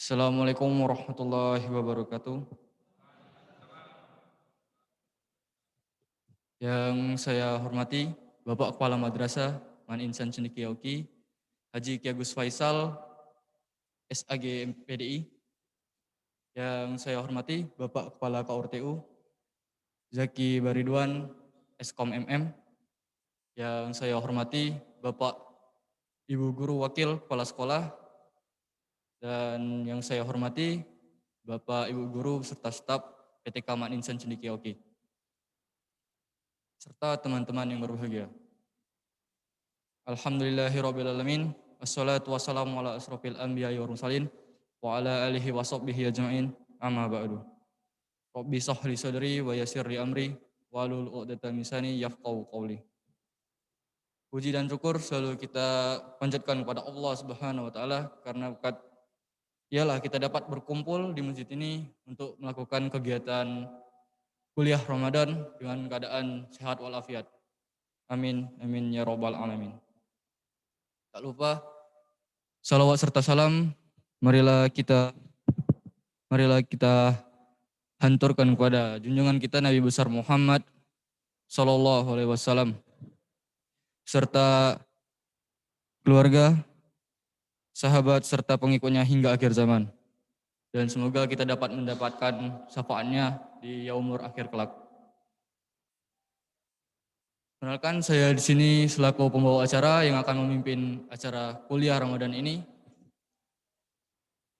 Assalamualaikum warahmatullahi wabarakatuh. Yang saya hormati Bapak Kepala Madrasah Man Insan Cendekia Oki, Haji Ki Agus Faisal, SAG MPDI. Yang saya hormati Bapak Kepala KURTU, Zaki Baridwan, Eskom MM. Yang saya hormati Bapak Ibu Guru Wakil Kepala Sekolah. Dan yang saya hormati Bapak Ibu Guru serta staf PTK Man Insan Cendekia Oki, serta teman-teman yang berbahagia. Alhamdulillahirrabbilalamin. Wassalatu wassalamu ala asrofil anbiya wa mursalin wa ala alihi wa sahbihi ajma'in, amma ba'du. Rabbi sahli sadri wa yassirli amri wahlul 'uqdatam min lisani yafqahu qawli. Puji dan syukur selalu kita panjatkan kepada Allah Subhanahu wa taala karena berkat ialah kita dapat berkumpul di masjid ini untuk melakukan kegiatan kuliah Ramadan dengan keadaan sehat walafiat. Amin amin ya rabbal alamin. Tak lupa salawat serta salam marilah kita hanturkan kepada junjungan kita Nabi besar Muhammad Sallallahu Alaihi Wasallam serta keluarga, sahabat serta pengikutnya hingga akhir zaman. Dan semoga kita dapat mendapatkan syafaatnya di yaumur akhir kelak. Kenalkan, saya di sini selaku pembawa acara yang akan memimpin acara kuliah Ramadan ini.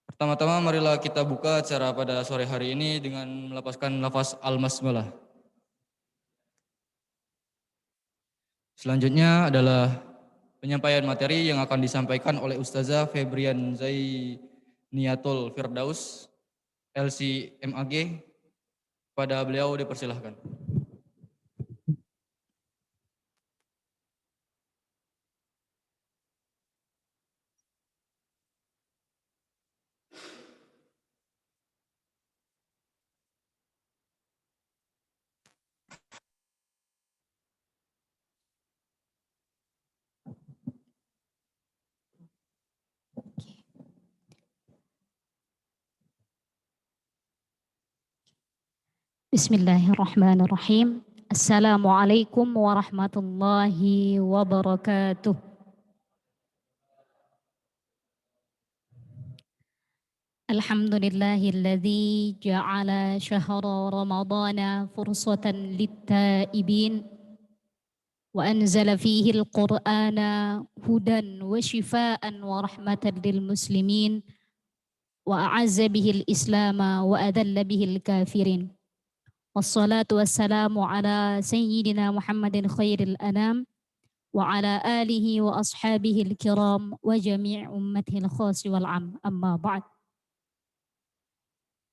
Pertama-tama marilah kita buka acara pada sore hari ini dengan melepaskan lafaz al-basmalah. Selanjutnya adalah penyampaian materi yang akan disampaikan oleh Ustazah Febrian Zainiatul Firdaus, LC MAG. Pada beliau dipersilahkan. Bismillahirrahmanirrahim. Assalamualaikum warahmatullahi wabarakatuh. Alhamdulillahilladzi ja'ala syahra ramadana fursatan lit-taibin wa anzala fihi al-Qur'ana hudan wa shifaa'an wa rahmatan lil muslimin wa a'azza bihi al-islama wa adalla bihi al-kafirin. Wassalatu wassalamu ala sayyidina Muhammadin khairil anam wa ala alihi wa ashabihi al-kiram wa jami' ummatihi al-khas wal am, amma ba'd.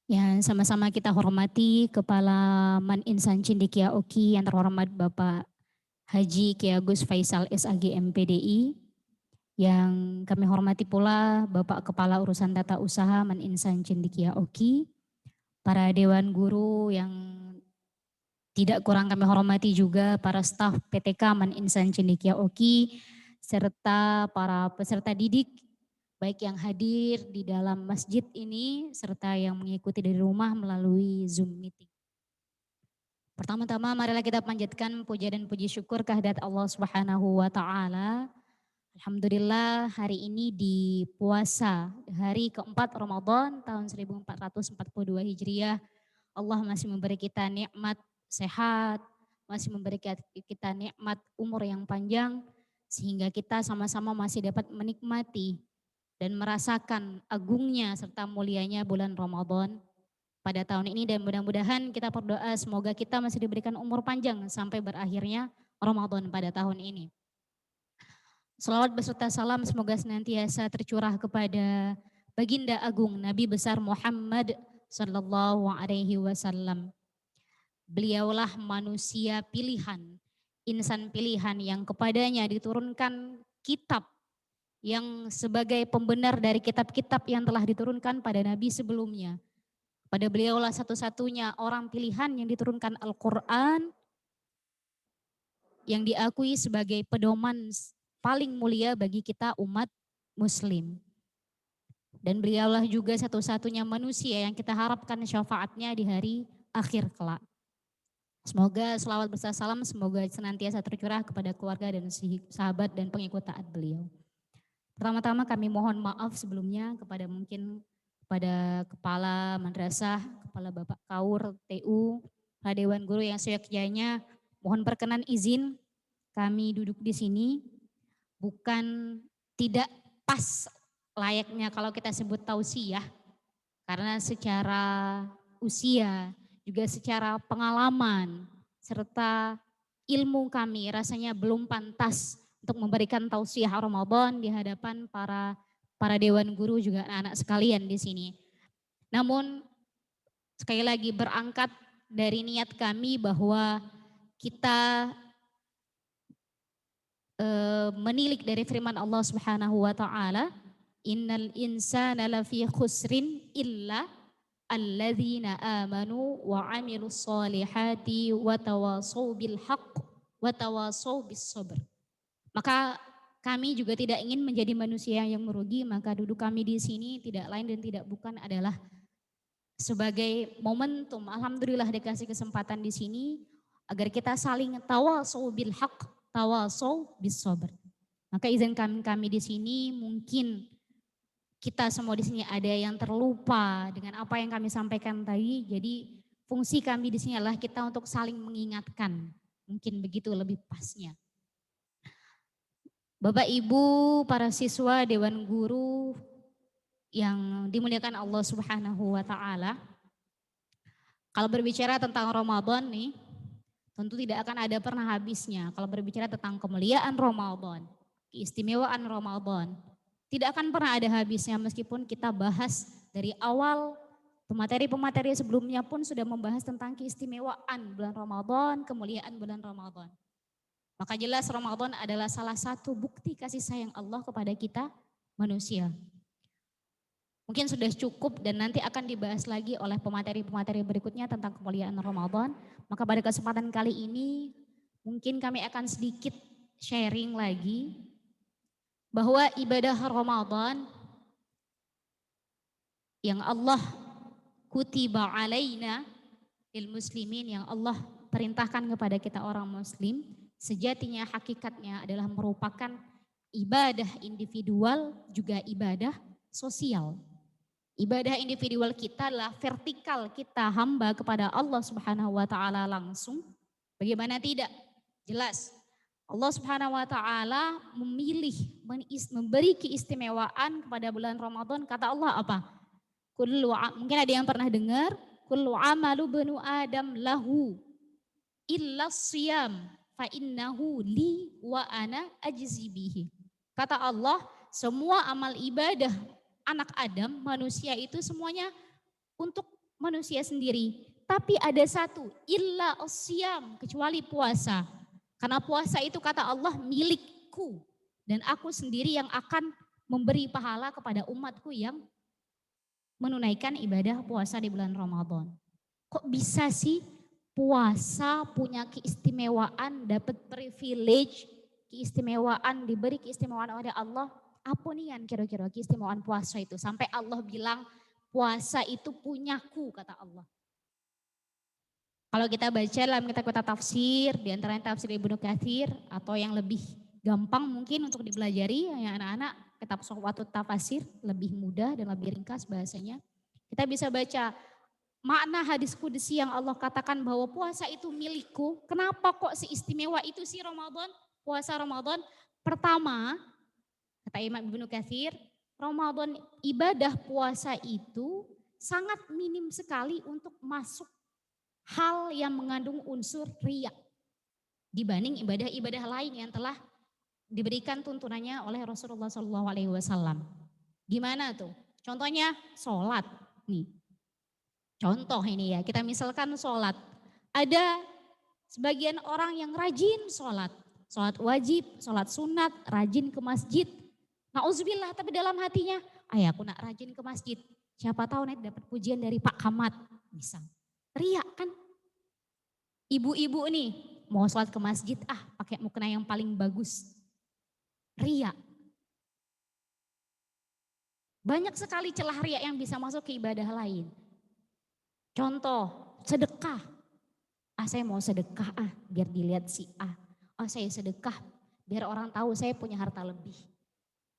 Yang sama-sama kita hormati Kepala Man Insan Cendekia Oki yang terhormat Bapak Haji Ki Agus Faisal SAG MPDI, yang kami hormati pula Bapak Kepala Urusan Tata Usaha Man Insan Cendekia Oki, para Dewan Guru yang tidak kurang kami hormati juga para staf PTK Man Insan Cendekia Oki, serta para peserta didik, baik yang hadir di dalam masjid ini, serta yang mengikuti dari rumah melalui Zoom meeting. Pertama-tama marilah kita panjatkan puja dan puji syukur kehadirat Allah Subhanahu wa Ta'ala. Alhamdulillah hari ini di puasa hari keempat Ramadan tahun 1442 Hijriah, Allah masih memberi kita nikmat sehat, masih memberi kita nikmat umur yang panjang, sehingga kita sama-sama masih dapat menikmati dan merasakan agungnya serta mulianya bulan Ramadan pada tahun ini. Dan mudah-mudahan kita berdoa semoga kita masih diberikan umur panjang sampai berakhirnya Ramadan pada tahun ini. Selawat beserta salam semoga senantiasa tercurah kepada Baginda Agung Nabi besar Muhammad Sallallahu Alaihi Wasallam. Beliaulah manusia pilihan, insan pilihan yang kepadanya diturunkan kitab yang sebagai pembenar dari kitab-kitab yang telah diturunkan pada Nabi sebelumnya. Pada beliaulah satu-satunya orang pilihan yang diturunkan Al-Quran yang diakui sebagai pedoman paling mulia bagi kita umat muslim. Dan beliaulah juga satu-satunya manusia yang kita harapkan syafaatnya di hari akhir kelak. Semoga selawat beserta salam semoga senantiasa tercurah kepada keluarga dan sahabat dan pengikut taat beliau. Pertama-tama kami mohon maaf sebelumnya kepada Kepala Madrasah, Kepala Bapak Kaur TU, para Dewan Guru yang seyogyanya, mohon perkenan izin kami duduk di sini bukan tidak pas layaknya kalau kita sebut tausiah, karena secara usia, juga secara pengalaman, serta ilmu kami rasanya belum pantas untuk memberikan tausiah Ramadan di hadapan para dewan guru juga anak-anak sekalian di sini. Namun sekali lagi berangkat dari niat kami bahwa kita menilik dari firman Allah Subhanahu wa taala, innal insana lafi khusrin illa alladzina amanu wa amilus solihati wa tawasau bil haqq wa tawasau bis sabr. Maka kami juga tidak ingin menjadi manusia yang merugi, maka duduk kami di sini tidak lain dan tidak bukan adalah sebagai momentum. Alhamdulillah dikasih kesempatan di sini agar kita saling tawasau bil haqq, tawasau bis sabr. Maka izin kami di sini, mungkin kita semua di sini ada yang terlupa dengan apa yang kami sampaikan tadi. Jadi fungsi kami di sini adalah kita untuk saling mengingatkan. Mungkin begitu lebih pasnya. Bapak Ibu, para siswa Dewan Guru yang dimuliakan Allah Subhanahu wa taala. Kalau berbicara tentang Ramadan nih, tentu tidak akan ada pernah habisnya. Kalau berbicara tentang kemuliaan Ramadan, keistimewaan Ramadan, tidak akan pernah ada habisnya meskipun kita bahas dari awal pemateri-pemateri sebelumnya pun sudah membahas tentang keistimewaan bulan Ramadan, kemuliaan bulan Ramadan. Maka jelas Ramadan adalah salah satu bukti kasih sayang Allah kepada kita manusia. Mungkin sudah cukup dan nanti akan dibahas lagi oleh pemateri-pemateri berikutnya tentang kemuliaan Ramadan. Maka pada kesempatan kali ini mungkin kami akan sedikit sharing lagi bahwa ibadah Ramadan yang Allah kutiba alaina lil muslimin, yang Allah perintahkan kepada kita orang muslim, sejatinya hakikatnya adalah merupakan ibadah individual juga ibadah sosial. Ibadah individual kita adalah vertikal kita hamba kepada Allah Subhanahu wa taala langsung. Bagaimana tidak? Jelas Allah Subhanahu wa taala memilih memberi keistimewaan kepada bulan Ramadan. Kata Allah apa? Mungkin ada yang pernah dengar, kullu amalu banu adam lahu illa siyam fa innahu li wa ana ajzi bihi. Kata Allah, semua amal ibadah anak Adam, manusia itu semuanya untuk manusia sendiri. Tapi ada satu, illa asyam, kecuali puasa. Karena puasa itu kata Allah milikku. Dan aku sendiri yang akan memberi pahala kepada umatku yang menunaikan ibadah puasa di bulan Ramadan. Kok bisa sih puasa punya keistimewaan, dapat privilege, keistimewaan, diberi keistimewaan oleh Allah? Apa nih yang kira-kira keistimewaan puasa itu? Sampai Allah bilang puasa itu punyaku, kata Allah. Kalau kita baca dalam kitab-kitab tafsir, di antaranya tafsir Ibnu Katsir, atau yang lebih gampang mungkin untuk dipelajari, ya anak-anak, kitab Suhwatut Tafasir, lebih mudah dan lebih ringkas bahasanya. Kita bisa baca makna hadis qudsi yang Allah katakan bahwa puasa itu milikku. Kenapa kok seistimewa itu sih Ramadan? Puasa Ramadan, pertama, kata Imam Ibnu Katsir, Ramadan ibadah puasa itu sangat minim sekali untuk masuk hal yang mengandung unsur riya dibanding ibadah-ibadah lain yang telah diberikan tuntunannya oleh Rasulullah SAW. Gimana tuh? Contohnya sholat nih. Contoh ini ya, kita misalkan sholat. Ada sebagian orang yang rajin sholat. Sholat wajib, sholat sunat, rajin ke masjid. Nauzubillah, tapi dalam hatinya, ayah aku nak rajin ke masjid. Siapa tahu nanti dapat pujian dari Pak Kamat. Bisa. Riak kan? Ibu-ibu nih, mau sholat ke masjid, pakai mukena yang paling bagus. Riak. Banyak sekali celah riya yang bisa masuk ke ibadah lain. Contoh, sedekah. Saya mau sedekah biar dilihat si A. Saya sedekah biar orang tahu saya punya harta lebih.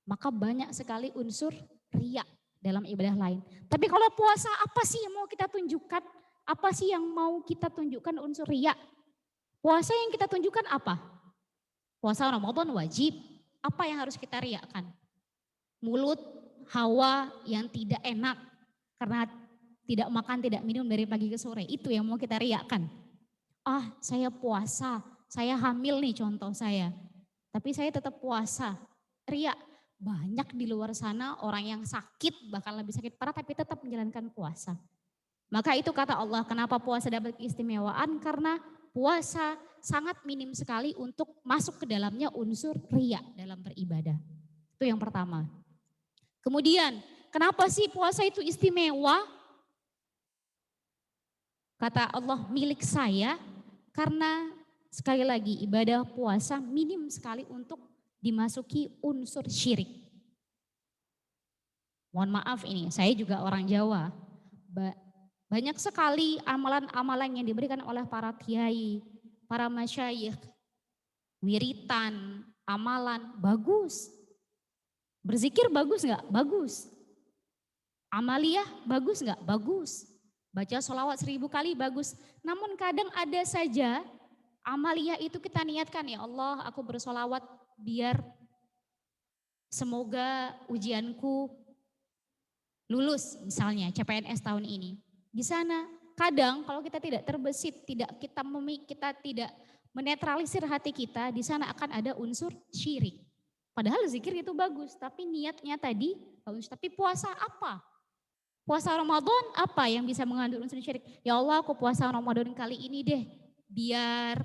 Maka banyak sekali unsur riya dalam ibadah lain. Tapi kalau puasa apa sih yang mau kita tunjukkan? Apa sih yang mau kita tunjukkan unsur riya? Puasa yang kita tunjukkan apa? Puasa Ramadan wajib. Apa yang harus kita riakan? Mulut, hawa yang tidak enak karena tidak makan, tidak minum dari pagi ke sore. Itu yang mau kita riakan. Saya puasa, saya hamil nih contoh saya. Tapi saya tetap puasa. Riak. Banyak di luar sana orang yang sakit, bahkan lebih sakit parah tapi tetap menjalankan puasa. Maka itu kata Allah, kenapa puasa dapat keistimewaan? Karena puasa sangat minim sekali untuk masuk ke dalamnya unsur riya dalam beribadah. Itu yang pertama. Kemudian, kenapa sih puasa itu istimewa? Kata Allah, milik saya, karena sekali lagi ibadah puasa minim sekali untuk dimasuki unsur syirik. Mohon maaf ini, saya juga orang Jawa. Banyak sekali amalan-amalan yang diberikan oleh para kiai, para masyayikh, wiritan, amalan, bagus. Berzikir bagus nggak? Bagus. Amaliyah bagus nggak? Bagus. Baca sholawat 1000 kali bagus. Namun kadang ada saja amaliyah itu kita niatkan, ya Allah aku bersolawat biar semoga ujianku lulus misalnya CPNS tahun ini. Di sana kadang kalau kita tidak terbesit, kita tidak menetralisir hati kita, di sana akan ada unsur syirik. Padahal zikir itu bagus, tapi niatnya tadi bagus. Tapi puasa apa? Puasa Ramadan apa yang bisa mengandung unsur syirik? Ya Allah aku puasa Ramadan kali ini deh, biar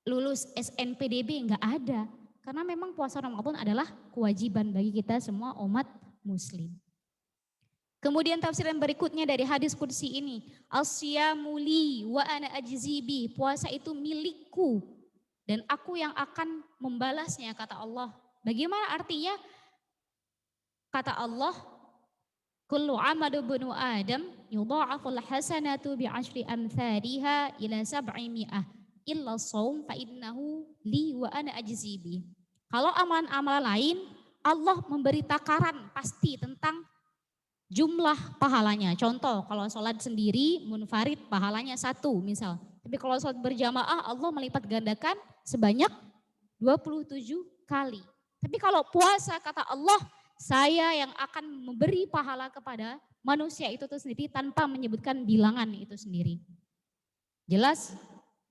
lulus SNPDB, enggak ada. Karena memang puasa Ramadan adalah kewajiban bagi kita semua umat muslim. Kemudian tafsiran berikutnya dari hadis qudsi ini, as-siyamu li wa ana ajzibi, puasa itu milikku dan aku yang akan membalasnya kata Allah. Bagaimana artinya? Kata Allah, kullu amadu bunu Adam yudha'aful hasanatu bi'ashri amthaliha ila 700 illa shaum fa innahu li wa ana ajzibi. Kalau amalan-amalan lain Allah memberi takaran pasti tentang jumlah pahalanya. Contoh kalau sholat sendiri munfarid pahalanya 1 misal. Tapi kalau sholat berjamaah Allah melipat gandakan sebanyak 27 kali. Tapi kalau puasa kata Allah, saya yang akan memberi pahala kepada manusia itu sendiri tanpa menyebutkan bilangan itu sendiri. Jelas?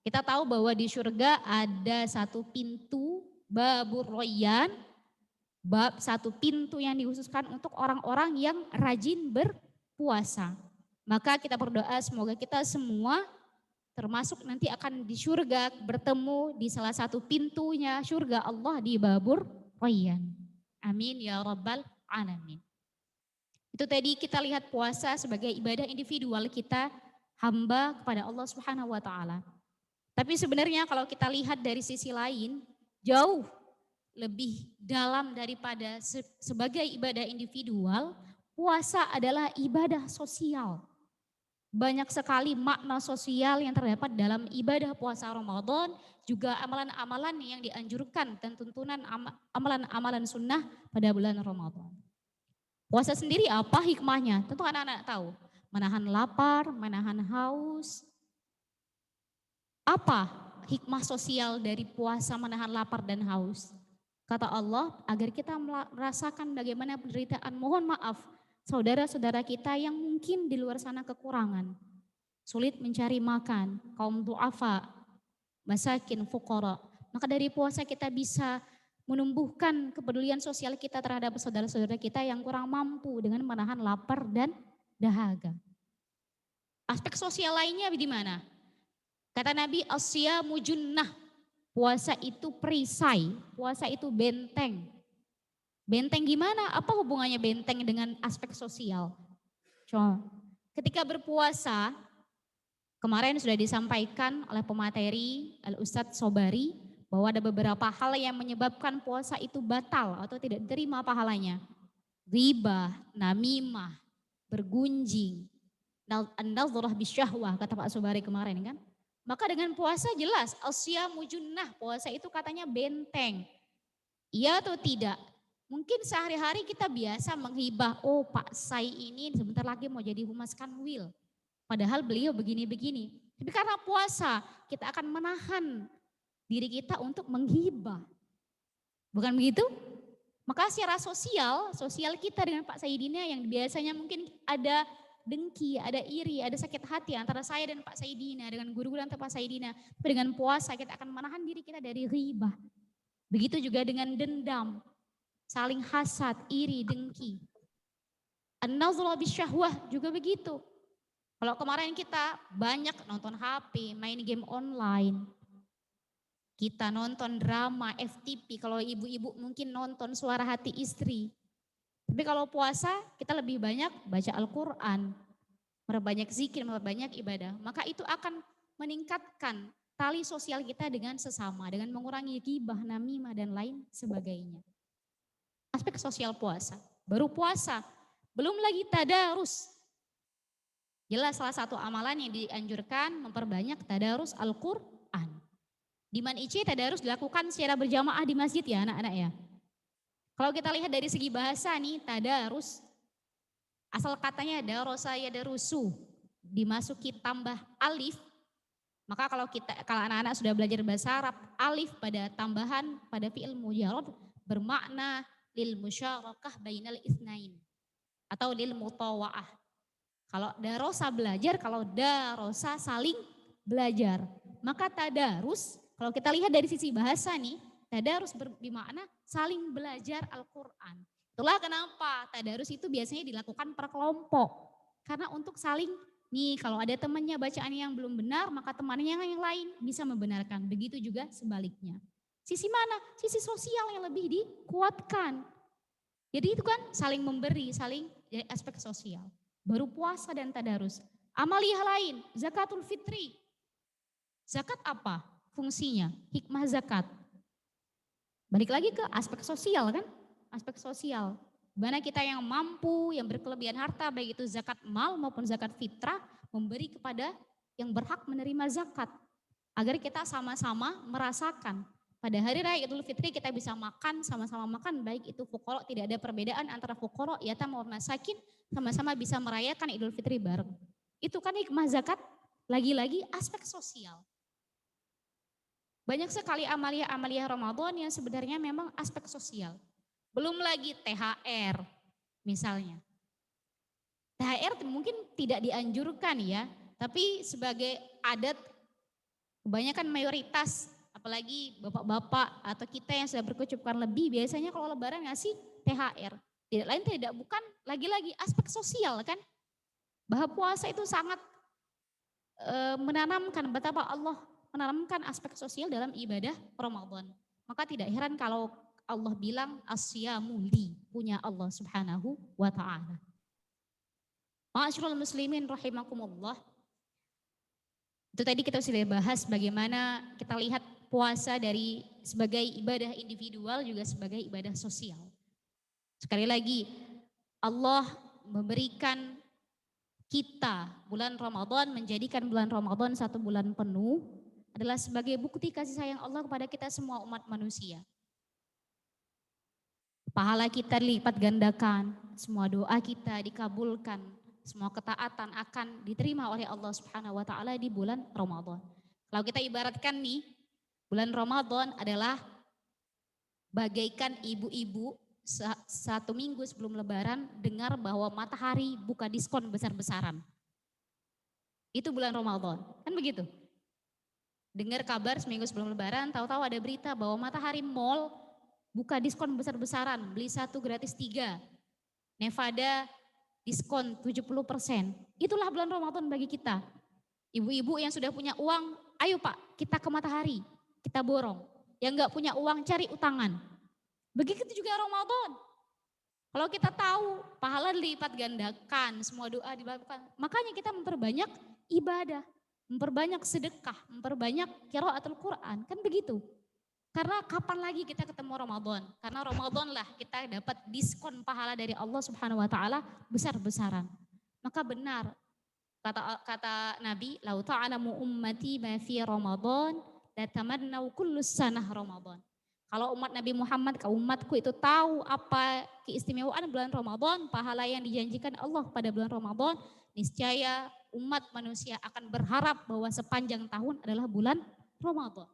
Kita tahu bahwa di surga ada satu pintu, babur royan, satu pintu yang dikhususkan untuk orang-orang yang rajin berpuasa. Maka kita berdoa semoga kita semua termasuk nanti akan di surga bertemu di salah satu pintunya surga Allah di babur royan. Amin ya rabbal alamin. Itu tadi kita lihat puasa sebagai ibadah individual kita hamba kepada Allah Subhanahu wa taala. Tapi sebenarnya kalau kita lihat dari sisi lain, jauh lebih dalam daripada sebagai ibadah individual, puasa adalah ibadah sosial. Banyak sekali makna sosial yang terdapat dalam ibadah puasa Ramadan, juga amalan-amalan yang dianjurkan dan tuntunan amalan-amalan sunnah pada bulan Ramadan. Puasa sendiri apa hikmahnya? Tentu anak-anak tahu. Menahan lapar, menahan haus. Apa hikmah sosial dari puasa menahan lapar dan haus? Kata Allah, agar kita merasakan bagaimana penderitaan, mohon maaf, saudara-saudara kita yang mungkin di luar sana kekurangan, sulit mencari makan, kaum du'afa, masakin, fuqara. Maka dari puasa kita bisa menumbuhkan kepedulian sosial kita terhadap saudara-saudara kita yang kurang mampu dengan menahan lapar dan dahaga. Aspek sosial lainnya di mana? Kata Nabi, as-siyamu junnah, puasa itu perisai, puasa itu benteng. Benteng gimana? Apa hubungannya benteng dengan aspek sosial? Coba. Ketika berpuasa, kemarin sudah disampaikan oleh pemateri Al-Ustadz Sobari bahwa ada beberapa hal yang menyebabkan puasa itu batal atau tidak diterima pahalanya. Ghibah, namimah, bergunjing, an-nadhrah bisyahwah kata Pak Sobari kemarin kan. Maka dengan puasa jelas, asyamu junnah, puasa itu katanya benteng. Iya atau tidak? Mungkin sehari-hari kita biasa menghibah, oh Pak Sai ini sebentar lagi mau jadi humas kanwil. Padahal beliau begini-begini. Tapi karena puasa, kita akan menahan diri kita untuk menghibah. Bukan begitu? Maka secara sosial kita dengan Pak Saidina yang biasanya mungkin ada dengki, ada iri, ada sakit hati antara saya dan Pak Saidina, dengan guru-guru antara Pak Saidina. Tapi dengan puasa kita akan menahan diri kita dari ghibah. Begitu juga dengan dendam, saling hasad, iri, dengki. An-nazra bisyahwah juga begitu. Kalau kemarin kita banyak nonton HP, main game online, kita nonton drama, FTP, kalau ibu-ibu mungkin nonton Suara Hati Istri. Tapi kalau puasa kita lebih banyak baca Al-Quran, memperbanyak zikir, memperbanyak ibadah. Maka itu akan meningkatkan tali sosial kita dengan sesama, dengan mengurangi ghibah, namimah, dan lain sebagainya. Aspek sosial puasa. Baru puasa, belum lagi tadarus. Jelas salah satu amalan yang dianjurkan memperbanyak tadarus Al-Quran. Di Man IC tadarus dilakukan secara berjamaah di masjid ya anak-anak ya. Kalau kita lihat dari segi bahasa nih, tadarus asal katanya darosa ya darusu, dimasuki tambah alif. Maka kalau anak-anak sudah belajar bahasa Arab, alif pada tambahan pada fi'il mujarrad bermakna lil musyarakah bainal itsnain atau lil mutawaah. Kalau darosa belajar, kalau darosa saling belajar. Maka tadarus kalau kita lihat dari sisi bahasa nih, tadarus bermakna saling belajar Al-Quran. Itulah kenapa tadarus itu biasanya dilakukan per kelompok. Karena untuk saling, nih kalau ada temannya bacaan yang belum benar, maka temannya yang lain bisa membenarkan. Begitu juga sebaliknya. Sisi mana? Sisi sosial yang lebih dikuatkan. Jadi itu kan saling memberi, saling dari aspek sosial. Baru puasa dan tadarus. Amaliyah lain, zakatul fitri. Zakat apa? Fungsinya, hikmah zakat. Balik lagi ke aspek sosial kan, aspek sosial. Mana kita yang mampu, yang berkelebihan harta, baik itu zakat mal maupun zakat fitrah, memberi kepada yang berhak menerima zakat. Agar kita sama-sama merasakan. Pada hari raya Idul Fitri kita bisa makan, sama-sama makan, baik itu fuqara, tidak ada perbedaan antara fuqara, yatim maupun masakin, sama-sama bisa merayakan Idul Fitri bareng. Itu kan hikmah zakat, lagi-lagi aspek sosial. Banyak sekali amalia-amalia Ramadan yang sebenarnya memang aspek sosial. Belum lagi THR misalnya. THR mungkin tidak dianjurkan ya, tapi sebagai adat kebanyakan mayoritas, apalagi bapak-bapak atau kita yang sudah berkecukupan lebih, biasanya kalau lebaran ngasih THR. Tidak lain tidak bukan lagi-lagi aspek sosial kan. Bahwa puasa itu sangat menanamkan betapa Allah menanamkan aspek sosial dalam ibadah Ramadan. Maka tidak heran kalau Allah bilang asyamu li, punya Allah Subhanahu wa taala. Ma'asyiral muslimin rahimakumullah. Itu tadi kita sudah bahas bagaimana kita lihat puasa dari sebagai ibadah individual juga sebagai ibadah sosial. Sekali lagi, Allah memberikan kita bulan Ramadan, menjadikan bulan Ramadan satu bulan penuh adalah sebagai bukti kasih sayang Allah kepada kita semua umat manusia. Pahala kita dilipat gandakan, semua doa kita dikabulkan, semua ketaatan akan diterima oleh Allah Subhanahu wa taala di bulan Ramadan. Kalau kita ibaratkan nih, bulan Ramadan adalah bagaikan ibu-ibu satu minggu sebelum lebaran dengar bahwa matahari buka diskon besar-besaran. Itu bulan Ramadan, kan begitu? Dengar kabar seminggu sebelum lebaran, tahu-tahu ada berita bahwa Matahari Mall buka diskon besar-besaran, beli 1 gratis 3. Nevada diskon 70%. Itulah bulan Ramadan bagi kita. Ibu-ibu yang sudah punya uang, ayo Pak, kita ke Matahari, kita borong. Yang enggak punya uang cari utangan. Begitu juga Ramadan. Kalau kita tahu pahala dilipat gandakan, semua doa dilakukan, makanya kita memperbanyak ibadah, memperbanyak sedekah, memperbanyak qiraatul Quran, kan begitu. Karena kapan lagi kita ketemu Ramadan? Karena Ramadan lah kita dapat diskon pahala dari Allah Subhanahu wa taala besar-besaran. Maka benar kata kata Nabi, "Lau ta'lamu ummati ma fi Ramadan, la tamannau kullus sanah Ramadan." Kalau umat Nabi Muhammad, umatku itu tahu apa keistimewaan bulan Ramadan, pahala yang dijanjikan Allah pada bulan Ramadan, niscaya umat manusia akan berharap bahwa sepanjang tahun adalah bulan Ramadan.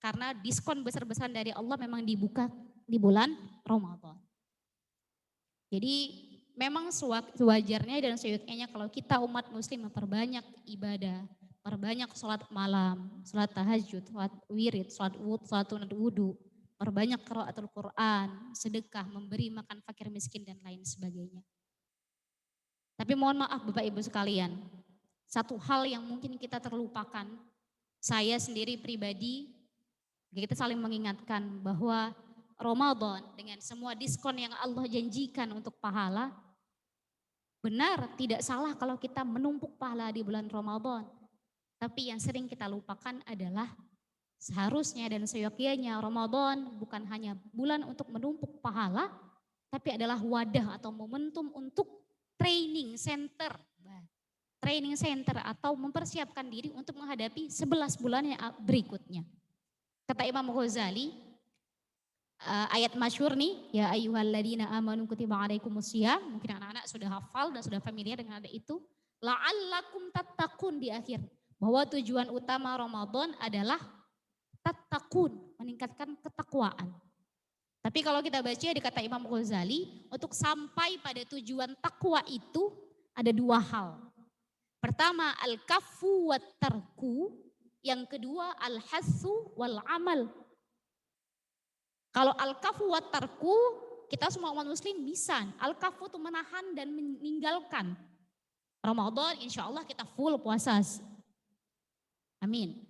Karena diskon besar-besaran dari Allah memang dibuka di bulan Ramadan. Jadi memang sewajarnya dan seyuknya kalau kita umat muslim memperbanyak ibadah, perbanyak sholat malam, sholat tahajud, sholat wirid, sholat sunat wudu, perbanyak qiraatul Quran, sedekah, memberi makan fakir miskin dan lain sebagainya. Tapi mohon maaf Bapak Ibu sekalian, satu hal yang mungkin kita terlupakan, saya sendiri pribadi, kita saling mengingatkan bahwa Ramadan dengan semua diskon yang Allah janjikan untuk pahala, benar tidak salah kalau kita menumpuk pahala di bulan Ramadan. Tapi yang sering kita lupakan adalah seharusnya dan seyogyanya Ramadan bukan hanya bulan untuk menumpuk pahala, tapi adalah wadah atau momentum untuk training center. Training center atau mempersiapkan diri untuk menghadapi 11 bulan yang berikutnya. Kata Imam Ghazali, ayat masyhur nih, ya ayyuhalladzina amanu kutiba alaikumusiyam, mungkin anak-anak sudah hafal dan sudah familiar dengan ayat itu, la'allakum tattaqun di akhir, bahwa tujuan utama Ramadan adalah tattaqun, meningkatkan ketakwaan. Tapi kalau kita baca di kata Imam Ghazali, untuk sampai pada tujuan takwa itu ada dua hal. Pertama, al-kaffu wat tarku, yang kedua al-hassu wal amal. Kalau al-kafu wa tarku, kita semua umat muslim bisa. Al-kafu itu menahan dan meninggalkan. Ramadan insya Allah kita full puasa. Amin.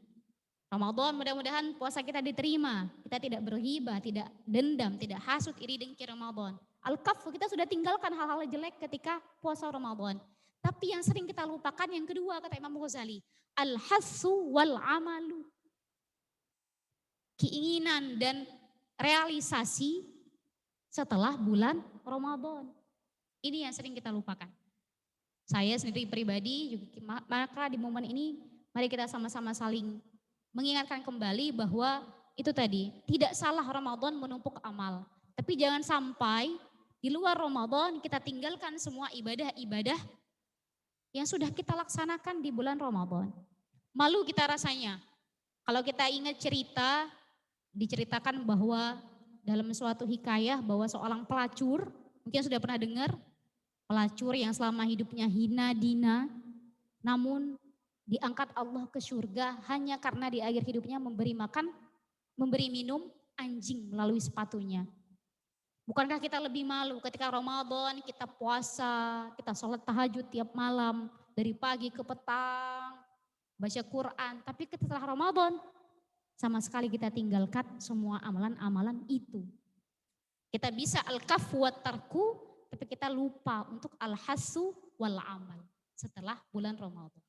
Ramadan mudah-mudahan puasa kita diterima. Kita tidak berghibah, tidak dendam, tidak hasut, iri dengki Ramadan. Al-kafu kita sudah tinggalkan hal-hal jelek ketika puasa Ramadan. Tapi yang sering kita lupakan yang kedua kata Imam Ghazali, al-hassu wal amalu. Keinginan dan realisasi setelah bulan Ramadan. Ini yang sering kita lupakan. Saya sendiri pribadi juga, maka di momen ini mari kita sama-sama saling mengingatkan kembali bahwa itu tadi, tidak salah Ramadan menumpuk amal. Tapi jangan sampai di luar Ramadan kita tinggalkan semua ibadah-ibadah yang sudah kita laksanakan di bulan Ramadan. Malu kita rasanya. Kalau kita ingat cerita, diceritakan bahwa dalam suatu hikayah bahwa seorang pelacur, mungkin sudah pernah dengar, pelacur yang selama hidupnya hina dina, namun diangkat Allah ke surga hanya karena di akhir hidupnya memberi makan, memberi minum anjing melalui sepatunya. Bukankah kita lebih malu ketika Ramadan kita puasa, kita sholat tahajud tiap malam, dari pagi ke petang, baca Quran. Tapi setelah Ramadan, sama sekali kita tinggalkan semua amalan-amalan itu. Kita bisa al-kafu wa tarku, tapi kita lupa untuk al-hasu wal amal setelah bulan Ramadan.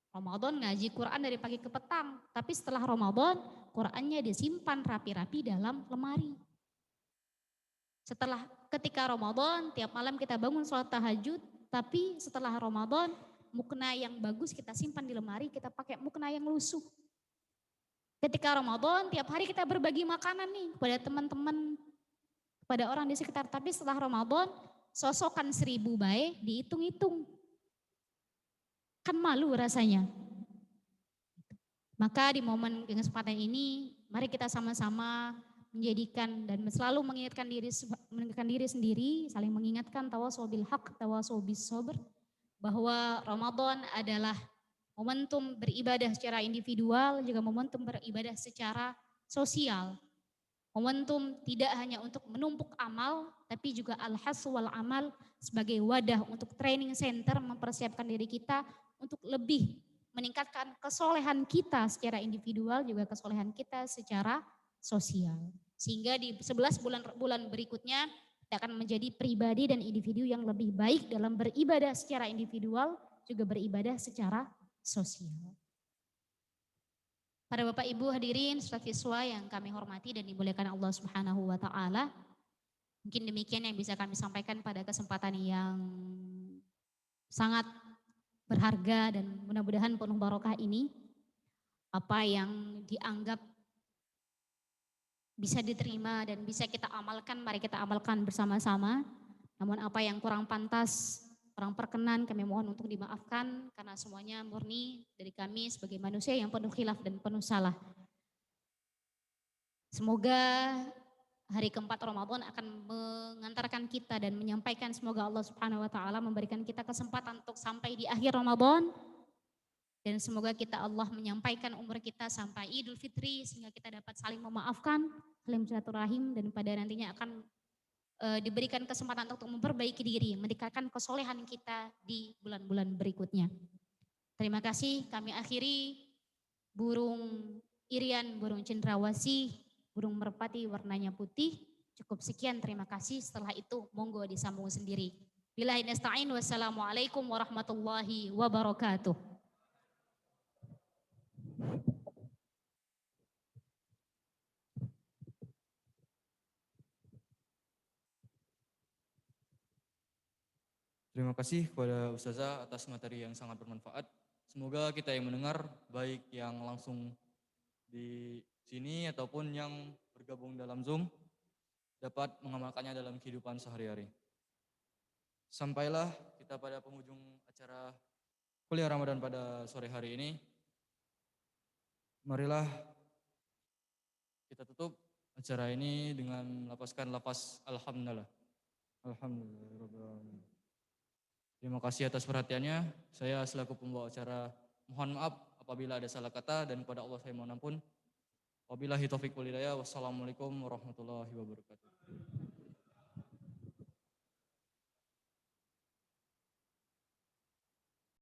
Ramadan ngaji Quran dari pagi ke petang, tapi setelah Ramadan Qurannya disimpan rapi-rapi dalam lemari. Setelah ketika Ramadan, tiap malam kita bangun sholat tahajud, tapi setelah Ramadan, mukna yang bagus kita simpan di lemari, kita pakai mukna yang lusuh. Ketika Ramadan, tiap hari kita berbagi makanan nih kepada teman-teman, kepada orang di sekitar. Tapi setelah Ramadan, sosokan 1000 baik dihitung-hitung. Kan malu rasanya. Maka di momen kesempatan ini, mari kita sama-sama menjadikan dan selalu mengingatkan diri sendiri, saling mengingatkan tawasau bil haq, tawasau bis sabr, bahwa Ramadan adalah momentum beribadah secara individual, juga momentum beribadah secara sosial. Momentum tidak hanya untuk menumpuk amal, tapi juga al-hasu wal amal sebagai wadah untuk training center mempersiapkan diri kita untuk lebih meningkatkan kesolehan kita secara individual, juga kesolehan kita secara sosial. Sehingga di 11 bulan berikutnya kita akan menjadi pribadi dan individu yang lebih baik dalam beribadah secara individual, juga beribadah secara sosial. Para Bapak Ibu hadirin serta siswa yang kami hormati dan dimuliakan Allah Subhanahu wa taala. Mungkin demikian yang bisa kami sampaikan pada kesempatan yang sangat berharga dan mudah-mudahan penuh barokah ini. Apa yang dianggap bisa diterima dan bisa kita amalkan, mari kita amalkan bersama-sama. Namun apa yang kurang pantas, kurang perkenan, kami mohon untuk dimaafkan karena semuanya murni dari kami sebagai manusia yang penuh khilaf dan penuh salah. Semoga hari keempat Ramadan akan mengantarkan kita dan menyampaikan, semoga Allah Subhanahu wa taala memberikan kita kesempatan untuk sampai di akhir Ramadan. Dan semoga kita Allah menyampaikan umur kita sampai Idul Fitri sehingga kita dapat saling memaafkan, saling silaturahim dan pada nantinya akan diberikan kesempatan untuk memperbaiki diri, meningkatkan kesolehan kita di bulan-bulan berikutnya. Terima kasih, kami akhiri burung irian, burung cendrawasih, burung merpati warnanya putih. Cukup sekian, terima kasih. Setelah itu monggo disambung sendiri. Billahi nasta'in, wassalamualaikum warahmatullahi wabarakatuh. Terima kasih kepada Ustazah atas materi yang sangat bermanfaat. Semoga kita yang mendengar, baik yang langsung di sini ataupun yang bergabung dalam Zoom, dapat mengamalkannya dalam kehidupan sehari-hari. Sampailah kita pada penghujung acara kuliah Ramadan pada sore hari ini. Marilah kita tutup acara ini dengan melafazkan lafaz Alhamdulillah. Alhamdulillah. Terima kasih atas perhatiannya. Saya selaku pembawa acara mohon maaf apabila ada salah kata dan kepada Allah saya mohon ampun. Wabillahi taufiq wal hidayah. Wassalamualaikum warahmatullahi wabarakatuh.